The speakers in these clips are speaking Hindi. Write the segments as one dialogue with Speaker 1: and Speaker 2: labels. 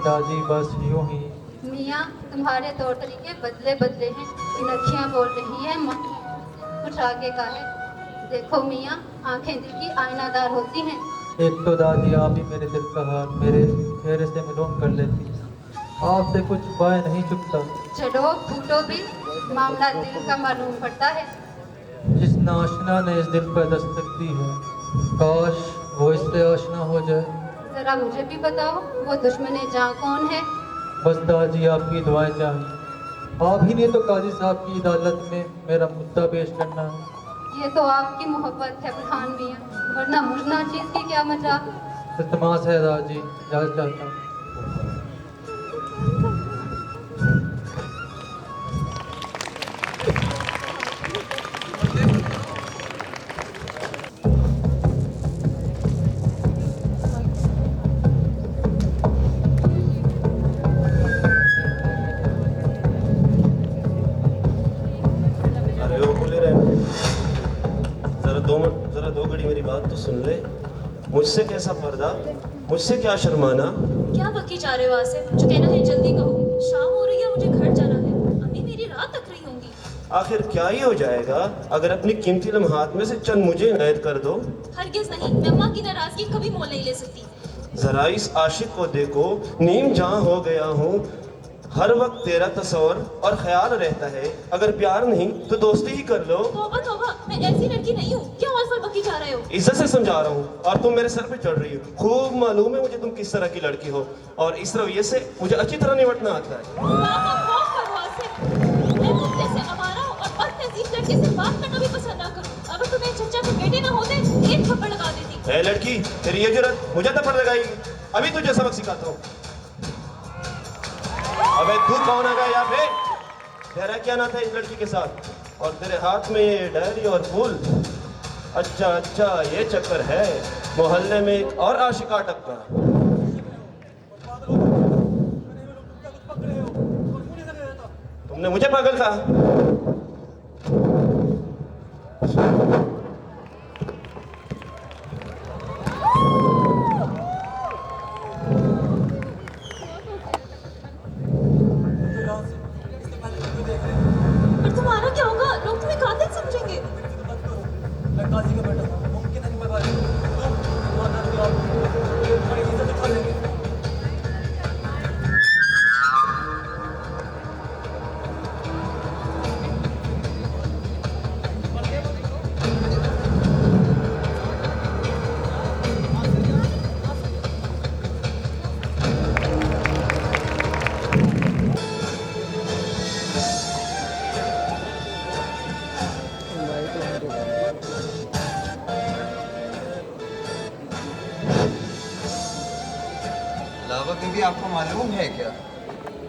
Speaker 1: दादी बस यूं ही।
Speaker 2: मियाँ, तुम्हारे तौर तरीके बदले बदले हैं। इन अखियाँ बोल रही है, मन कुछ आगे का है। देखो मियाँ, आंखें दिल की आईनादार होती हैं।
Speaker 1: एक तो दादी आप ही मेरे दिल का हाल मेरे चेहरे से मालूम कर लेती। आपसे कुछ छुपाए नहीं चुपता।
Speaker 2: चलो फूटो भी, मामला दिल का मालूम पड़ता है।
Speaker 1: जिस नाशना ने इस दिल पर दस्तक दी है, काश वो इससे आशना हो जाए।
Speaker 2: जरा मुझे भी बताओ, वो दुश्मन जहाँ कौन है?
Speaker 1: बस दादी आपकी दुआएं चाहिए। आप ही ने तो काजी साहब की अदालत में मेरा मुद्दा पेश करना है।
Speaker 2: ये तो आपकी मोहब्बत है बुरहान मियाँ, वरना मुझना चीज की क्या मजा।
Speaker 1: इल्तमास है दादी, इजाज़त चाहता हूँ।
Speaker 3: अरे वो बोले रहे, जरा दो घड़ी मेरी बात तो सुन ले। मुझसे कैसा पर्दा, मुझसे क्या शर्माना।
Speaker 4: क्या बकी जा रहे हो आसिफ? जो कहना है जल्दी कहो, शाम हो रही है, मुझे घर जाना है। अम्मी मेरी रात तक रही होंगी।
Speaker 3: आखिर क्या ही हो जाएगा अगर अपनी कीमती लम्हात में से चंद मुझे इनायत कर दो।
Speaker 4: हरगिज़ नहीं, मैं अम्मा की नाराजगी कभी मोल नहीं ले सकती।
Speaker 3: जरा इस आशिक को देखो, नीम जहां हो गया हूँ। हर वक्त तेरा तस्वर और ख्याल रहता है। अगर प्यार नहीं तो दोस्ती ही कर लो।
Speaker 4: तौबा तौबा, मैं ऐसी लड़की नहीं हूँ। क्या और बकी जा रहे हो?
Speaker 3: इज्जत से समझा रहा हूँ और तुम मेरे सर पे चढ़ रही हो। खूब मालूम है मुझे तुम किस तरह की लड़की हो, और इस रवैये से मुझे अच्छी तरह निपटना आता है।
Speaker 4: बाबा, खौफ करो आसिफ। मैं मुझसे से आवारा हूँ और बदतमीज लड़के से बात करना भी पसंद ना करूँ। अगर तुम्हें चचा के बेटे ना होते, एक थप्पड़ लगा देती।
Speaker 3: ए लड़की, तेरी ये जुर्रत मुझे थप्पड़ लगाएगी? अभी तुझे सबक सिखाता हूँ। अबे तू कौन आ गया यहाँ पे? तेरा क्या ना था इस लड़की के साथ, और तेरे हाथ में ये डायरी और फूल? अच्छा अच्छा, ये चक्कर है। मोहल्ले में एक और आशिका टपका। तुमने मुझे पागल कहा?
Speaker 4: और तुम्हारा क्या होगा? लोग तुम्हें कातिल समझेंगे।
Speaker 5: मैं काजी का बेटा हूँ, मुमकिन है कि मैं बारी तुम्हारी इज्जत उठा लेंगे।
Speaker 6: लावा बीबी, आपको मालूम है क्या,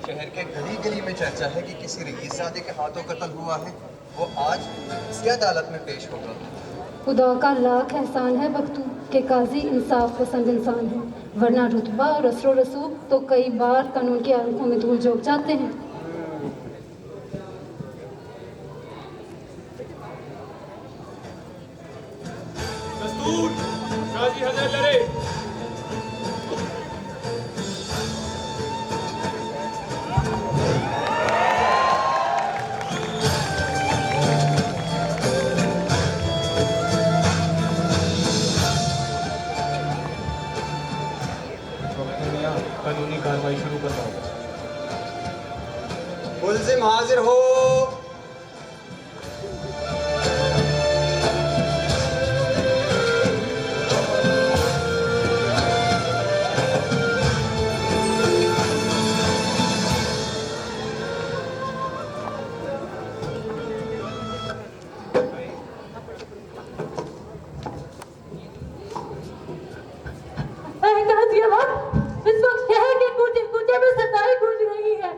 Speaker 6: शहर के गली गली में चर्चा है कि किसी रईसजादे के हाथों कत्ल हुआ है। वो आज इसी अदालत में पेश होगा।
Speaker 2: खुदा का लाख एहसान है बख्तू के काजी इंसाफ पसंद इंसान है, वरना रुतबा और असर रसूख तो कई बार कानून की आंखों में धूल झोंक जाते हैं।
Speaker 5: दस्तूर, काजी हजर लड़े।
Speaker 1: कानूनी कार्रवाई शुरू करवाओ।
Speaker 6: मुल्जिम हाजिर हो।
Speaker 2: इस वक्त शहर के कूचे कूचे में सताई गूंज रही है।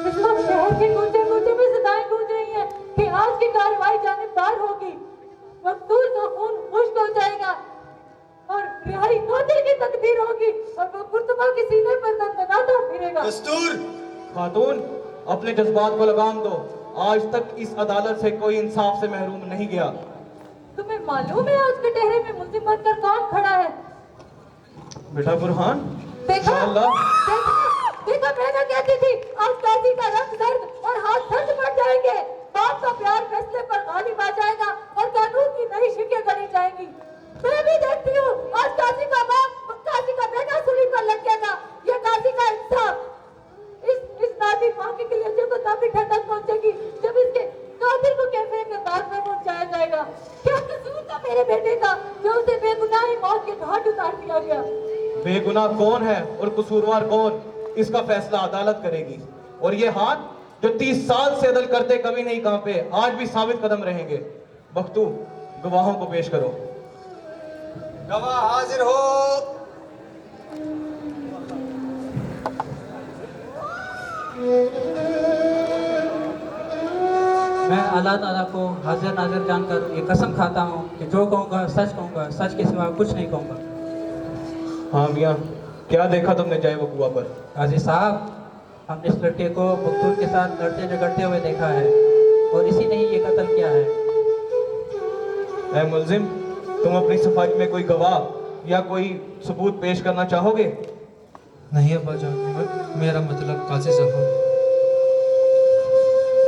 Speaker 2: इस वक्त शहर के कूचे कूचे में सताई गूंज रही है कि आज की कार्रवाई जानिबदार होगी। मकतूल का खून खुश्क हो जाएगा और रिहाई कातिल की तकदीर होगी, और वो कुर्तबा के सीने पर दंदनाता फिरेगा।
Speaker 6: दस्तूर,
Speaker 1: खातून, अपने जज्बात को लगाम दो। आज तक इस अदालत से कोई इंसाफ से महरूम नहीं गया।
Speaker 2: तुम्हें मालूम है आज कटहरे में मुल्जिम बनकर कौन खड़ा है?
Speaker 3: बेटा बुरहान,
Speaker 2: देखा
Speaker 3: माशाअल्लाह।
Speaker 2: देखा मैं ना कहती थी अब काजी का रंग दर्द और हाथ दर्द पड़ जाएंगे। बाप का प्यार फैसले पर गालिब आ जाएगा और कानून की नई शिकें गढ़ी जाएंगी। मैं भी देखती हूँ आज काजी का बाप काजी का बेटा सूली पर लटकेगा। ये काजी का इंसाफ इस नाज़िक माँ के कलेजे को तभी ठंडक पहुंचेगी जब इसके कातिल को कैफे के बाग में पहुंचाया जाएगा। क्या कसूर था मेरे बेटे का जो उसे बेगुनाही मौत के घाट उतार दिया गया।
Speaker 3: बेगुनाह कौन है और कसूरवार कौन, इसका फैसला अदालत करेगी। और ये हाथ जो 30 साल से अदल करते कभी नहीं कांपे, आज भी साबित कदम रहेंगे। बख्तू, गवाहों को पेश करो।
Speaker 6: गवाह हाजिर हो।
Speaker 5: मैं अल्लाह ताला को हाजिर नाजिर जानकर ये कसम खाता हूँ कि जो कहूँगा, सच के सिवा कुछ नहीं कहूँगा।
Speaker 3: हाँ मियाँ, क्या देखा तुमने जय वकुआ पर?
Speaker 5: काजी साहब, हमने इस लड़के को मकतूल के साथ लड़ते झगड़ते हुए देखा है और इसी ने ही ये कत्ल किया है।
Speaker 3: ऐ मुल्जिम, तुम अपनी सफाई में कोई गवाह या कोई सबूत पेश करना चाहोगे?
Speaker 1: नहीं अब्बा जान, मेरा मतलब काजी साहब।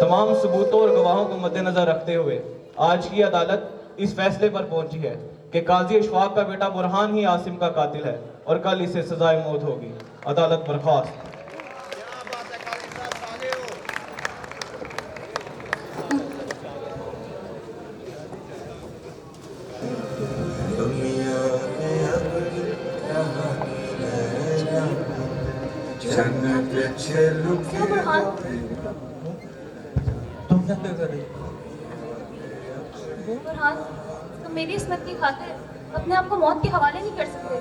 Speaker 3: तमाम सबूतों और गवाहों को मद्देनजर रखते हुए आज की अदालत इस फैसले पर पहुंची है कि काजी अशफाक का बेटा बुरहान ही आसिम का कातिल है और कल इसे सजाए मौत होगी। अदालत बर्खास्त।
Speaker 4: क्या बुरहान,
Speaker 1: तुम क्या कर रही हो?
Speaker 4: बुरहान, तुम मेरी इस्मत की खातिर अपने आप को मौत के हवाले नहीं कर सकते।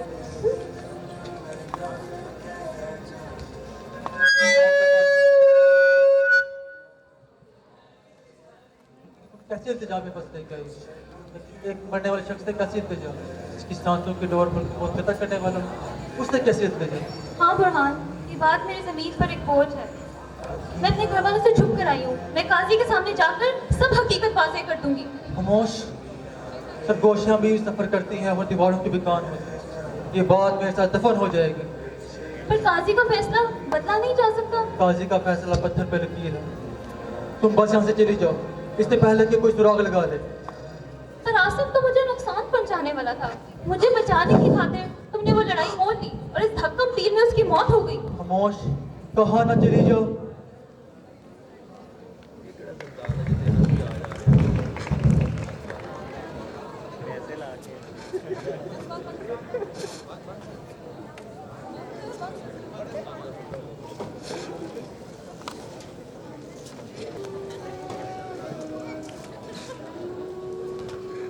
Speaker 1: कैसे इल्तिजा में फंस गई? एक मरने वाले शख्स से कैसे इल्तिजा? इसकी सांसों के डोर पर पहुंचने तक कटने वाला उससे कैसे इल्तिजा?
Speaker 4: हाँ बुरहान, ये बात मेरी जमीन पर एक बोझ है। मैं अपने घर वालों से छुप कर आई हूँ। मैं काजी के सामने जाकर सब हकीकत वाज़ेह कर दूंगी।
Speaker 1: खामोश। सरगोशियाँ भी सफर करती हैं और दीवारों की भी कान होती हैं। ये बात मेरे साथ दफन हो जाएगी।
Speaker 4: पर काजी का फैसला बदला नहीं जा सकता।
Speaker 1: काजी का फैसला पत्थर पे लकीर है। तुम बस यहाँ से चली जाओ, इससे पहले कि कोई सुराग लगा दे।
Speaker 4: पर आसिफ तो मुझे नुकसान पहुंचाने वाला था। मुझे बचाने की खातिर तुमने वो लड़ाई मोड़ ली और इस धक्कम तीर में उसकी मौत हो गई।
Speaker 1: खामोश, कहाँ ना चली जाओ।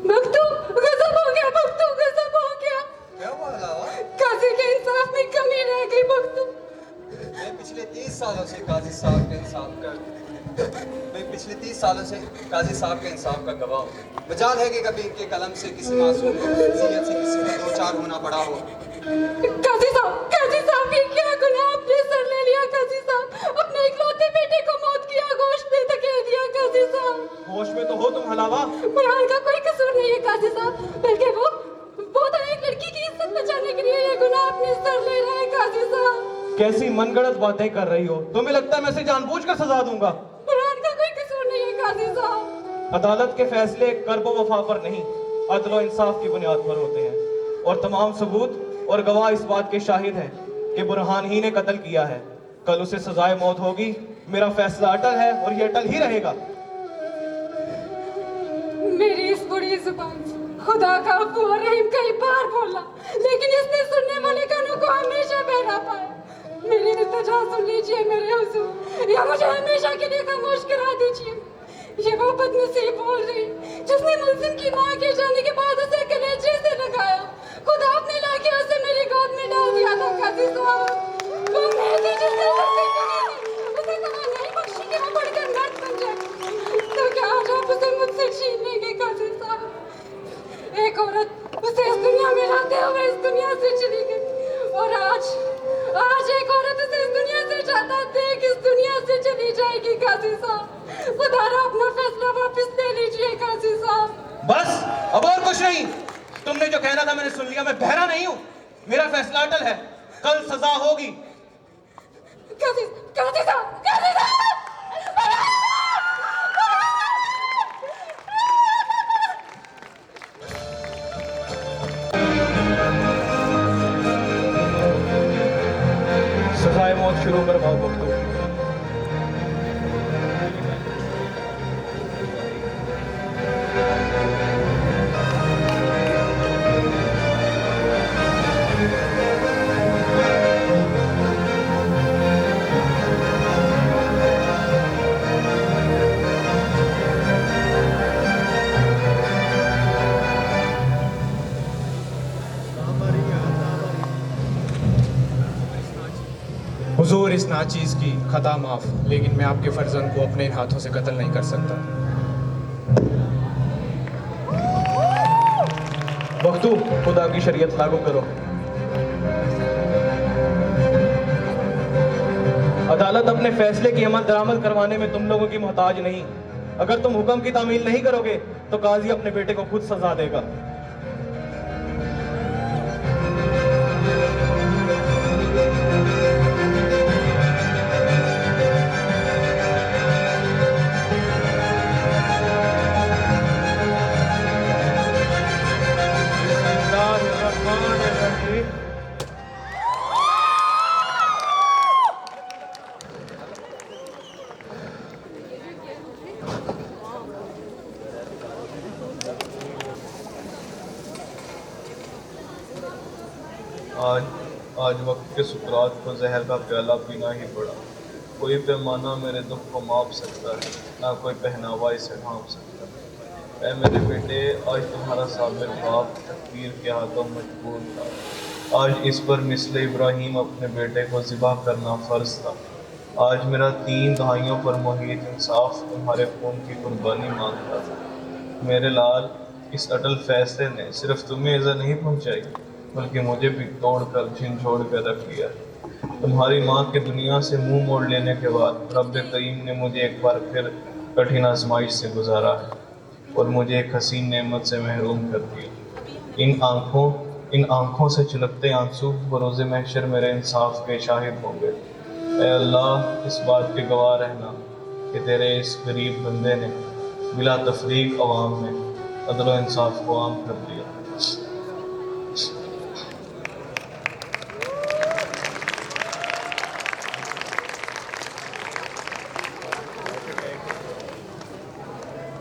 Speaker 2: भक्तू, गजब हो गया भक्तू, गजब हो गया।
Speaker 6: क्या हुआ अलावा?
Speaker 2: काजी के इंसाफ में कमी रह गई भक्तू।
Speaker 6: मैं पिछले 30 सालों से काजी साहब के इंसाफ का गवाह हूँ। मजाल है कि कभी इनके कलम से किसी मासूम को जिंदगियत से किसी को दो चार होना पड़ा हो।
Speaker 2: काजी साहब ये क्या गुनाह आपने सर ले लिया। काजी साहब, अपने इकलौते बेटे को मौत की आगोश में धकेल दिया। काजी साहब,
Speaker 3: होश में तो हो तुम हलावा?
Speaker 2: बुरहान का कोई कसूर नहीं है काजी साहब, बल्कि वो तो एक लड़की की इज्जत बचाने के लिए ये गुनाह अपने सर ले रहा है। काजी साहब,
Speaker 3: कैसी मनगढ़ंत बातें कर रही हो? तुम्हें लगता है मैं इसे जानबूझकर सजा दूंगा?
Speaker 2: बुरहान का कोई कसूर नहीं है काजी साहब।
Speaker 3: अदालत के फैसले कर्ब वफा पर नहीं, अदल और इंसाफ की बुनियाद पर होते हैं और तमाम सबूत और गवाह इस बात के शाहिद हैं कि बुरहान ही ने कत्ल किया है। कल उसे सजाए मौत होगी। मेरा फैसला अटल है और ये अटल ही रहेगा।
Speaker 2: मेरी इस बुरी जुबान से खुदा का अफू और रहीम कई बार बोला, लेकिन इसने सुनने वाले कानों को हमेशा बहरा पाया। मेरी इल्तिजा सुन लीजिए मेरे हुजूर, या मुझे हमेशा के लिए खामोश करा दीजिए। ये वो बदनसीब बोल रही जिसने मुल्जिम की मां के जाने के बाद उसे कलेजे से लगाया। खुदा अपने लाके उसे मेरी गोद में डाल दिया था। काजी साहब, वो मेहदी जिसने उसे कहा नहीं बख्शी कि वो बढ़कर मर्द बन जाए, तो क्या आज आप उसे मुझसे छीन लेंगे? काजी साहब, एक औरत उसे इस दुनिया में लाते हुए इस दुनिया से चली गई और आज एक औरत उसे इस दुनिया से जाता देख इस दुनिया से चली जाएगी। काजी साहब, खुदारा अपना फैसला वापस ले लीजिए। काजी साहब,
Speaker 3: बस, अब और कुछ नहीं। तुमने जो कहना था मैंने सुन लिया। मैं बहरा नहीं हूँ। मेरा फैसला अटल है, कल सजा होगी। सजाए मौत शुरू करवाओ बख्तू। हुजूर, इस नाचीज की खता माफ, लेकिन मैं आपके फर्जंद को अपने इन हाथों से कत्ल नहीं कर सकता। बख्तू, खुदा की शरीयत लागू करो। अदालत अपने फैसले की अमल दरामद करवाने में तुम लोगों की मोहताज नहीं। अगर तुम हुक्म की तामील नहीं करोगे तो काजी अपने बेटे को खुद सजा देगा।
Speaker 7: आज वक्त के सुकरात को जहर का प्याला पीना ही पड़ा। कोई पैमाना मेरे दुख को माप सकता है, ना कोई पहनावा इसे ढांप सकता है। ऐ मेरे बेटे, आज तुम्हारा साबिर बाप तकदीर के हाथों मजबूर था। आज इस पर मिस्ल इब्राहीम अपने बेटे को ज़िबा करना फ़र्ज था। आज मेरा 3 दहाइयों पर मुहीत इंसाफ तुम्हारे खून की कुर्बानी मांगता था। मेरे लाल, इस अटल फैसले ने सिर्फ तुम्हें इज़्ज़त नहीं पहुँचाई, बल्कि मुझे भी तोड़कर झिझोड़ कर रख लिया। तुम्हारी माँ के दुनिया से मुंह मोड़ लेने के बाद रब करीम ने मुझे एक बार फिर कठिन आजमाइश से गुजारा है और मुझे एक हसीन नेमत से महरूम कर दिया। इन आँखों से चिलकते आंसू बरोज़े महशर मेरे इंसाफ के शाहिद होंगे। ऐ अल्लाह, इस बात के गवाह रहना कि तेरे इस गरीब बंदे ने बिला तफरीक अवाम में अदल व इंसाफ को आम कर दिया।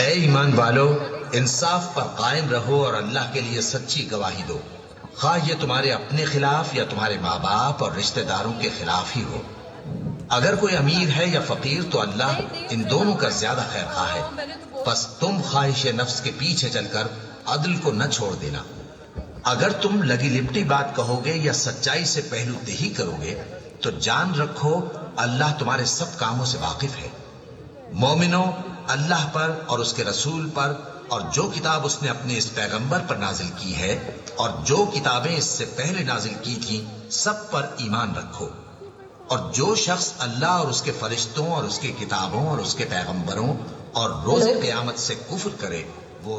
Speaker 8: ऐ ईमान वालो, इंसाफ पर कायम रहो और अल्लाह के लिए सच्ची गवाही दो, खा ये तुम्हारे अपने खिलाफ या तुम्हारे माँ बाप और रिश्तेदारों के खिलाफ ही हो। अगर कोई अमीर है या फकीर तो अल्लाह इन दोनों का ज्यादा खैर खा है। बस तुम ख्वाहिश नफ्स के पीछे चलकर अदल को न छोड़ देना। अगर तुम लगी लिपटी बात कहोगे या सच्चाई से पहलूदेही करोगे तो जान रखो अल्लाह तुम्हारे सब कामों से वाकिफ है। मोमिनो, अल्लाह पर और उसके रसूल पर और जो किताब उसने अपने इस पैगंबर पर नाजिल की है और जो किताबें इससे पहले नाजिल की थीं, सब पर ईमान रखो। और जो शख्स अल्लाह और उसके फरिश्तों और उसके किताबों और उसके पैगंबरों और रोज़े क़यामत से कुफ्र करे वो